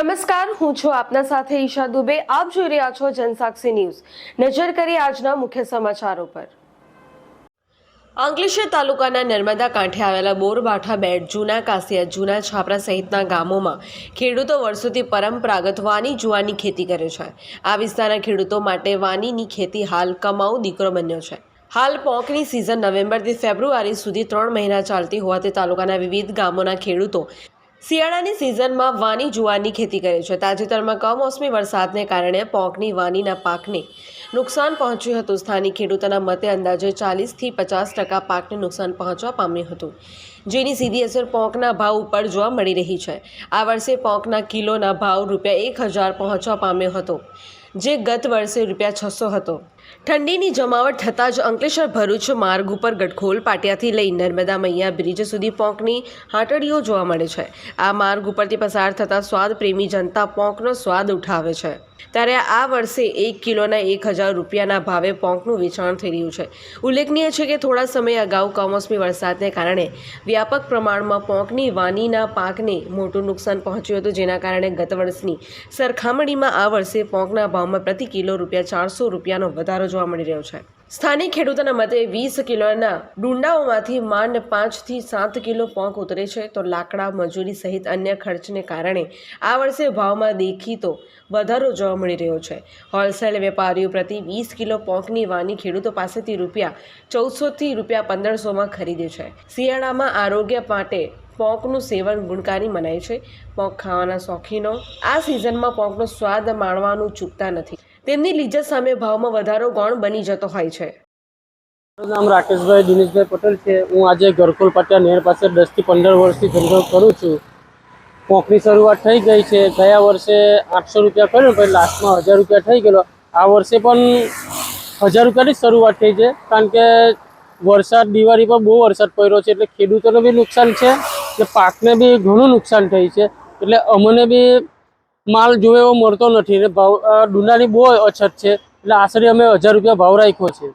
નમસ્કાર, હું છું આપના સાથે ઈશા દુબે. આપ જોઈ રહ્યા છો જનસાક્ષી ન્યૂઝ. નજર કરી આજના મુખ્ય સમાચારો પર. અંકલેશ્વર તાલુકાના નર્મદા કાંઠે આવેલા બોરબાઠા બેટ, જૂના કાસિયા, જૂના છાપરા સહિતના ગામોમાં ખેડૂતો વર્ષોથી પરંપરાગત વાની જુવારની ખેતી કરે છે. આ વિસ્તારના ખેડૂતો માટે વાનીની ખેતી હાલ કમાઉ દીકરો બન્યો છે. હાલ પોંકની સિઝન નવેમ્બરથી ફેબ્રુઆરી સુધી 3 મહિના ચાલતી હોવાથી તાલુકાના વિવિધ ગામોના ખેડૂતો શિયાળાની સિઝનમાં વાની જુવારની ખેતી કરે છે. તાજેતરમાં કમોસમી વરસાદને કારણે પોંકની વાનીના પાકને નુકસાન પહોંચ્યું હતું. સ્થાનિક ખેડૂતોના મતે અંદાજે 40થી 50% પાકને નુકસાન પહોંચવા પામ્યું હતું, જેની સીધી અસર પોંકના ભાવ ઉપર જોવા મળી રહી છે. આ વર્ષે પોંકના કિલોના ભાવ ₹1000 પહોંચવા પામ્યો હતો, જે ગત વર્ષે ₹600 હતો. ઠંડીની જમાવટ થતાં જ અંકલેશ્વર ભરૂચ માર્ગ ઉપર ગટખોલ પાટિયાથી લઈ નર્મદા મૈયા બ્રિજ સુધી પોંકની હાટડીઓ જોવા મળે છે. આ માર્ગ ઉપરથી પસાર થતાં સ્વાદ પ્રેમી જનતા પોંકનો સ્વાદ ઉઠાવે છે. ત્યારે આ વર્ષે 1 કિલોના ₹1000 ભાવે પોંકનું વેચાણ થઈ રહ્યું છે. ઉલ્લેખનીય છે કે થોડા સમય અગાઉ કમોસમી વરસાદને કારણે વ્યાપક પ્રમાણમાં પોંકની વાનીના પાકને મોટું નુકસાન પહોંચ્યું હતું, જેના કારણે ગત વર્ષની સરખામણીમાં આ વર્ષે પોંકના ભાવમાં પ્રતિ કિલો ₹400નો વધારો જોવા મળી રહ્યો છે. સ્થાનિક ખેડૂતોના મતે 20 કિલોના ડુંડાઓમાંથી માંડ 5 થી 7 કિલો પોંક ઉતરે છે, તો લાકડા, મજૂરી સહિત અન્ય ખર્ચને કારણે આ વર્ષે ભાવમાં દેખીતો વધારો જોવા મળી રહ્યો છે. હોલસેલ વેપારીઓ પ્રતિ 20 કિલો પોંકની વાની ખેડૂતો પાસેથી ₹1400 થી ₹1500માં ખરીદે છે. શિયાળામાં આરોગ્ય માટે પોંકનું સેવન ગુણકારી મનાય છે. પોંક ખાવાના શોખીનો આ સિઝનમાં પોંકનો સ્વાદ માણવાનું ચૂકતા નથી. તેમની લિજ્જત સામે ભાવમાં વધારો ગૌણ બની જતો હોય છે. મારું નામ રાકેશભાઈ દિનેશભાઈ પટેલ છે. હું આજે ગરકોલ પાટિયા નહેર પાસે 10 થી 15 વર્ષથી ધંધો કરું છું. પોંકની શરૂઆત થઈ ગઈ છે. ગયા વર્ષે ₹800 કર્યો, પછી લાસ્ટમાં ₹1000 થઈ ગયેલો. આ વર્ષે પણ ₹1000ની શરૂઆત થઈ છે, કારણ કે વરસાદ દિવાળી પર બહુ વરસાદ પડ્યો છે, એટલે ખેડૂતોને બી નુકસાન છે અને પાકને બી ઘણું નુકસાન થઈ છે. એટલે અમને બી માલ જોવે એવો મળતો નથી ને ભાવ ડુંડાની બહુ અછત છે, એટલે આશરે અમે ₹1000 ભાવ રાખ્યો છે.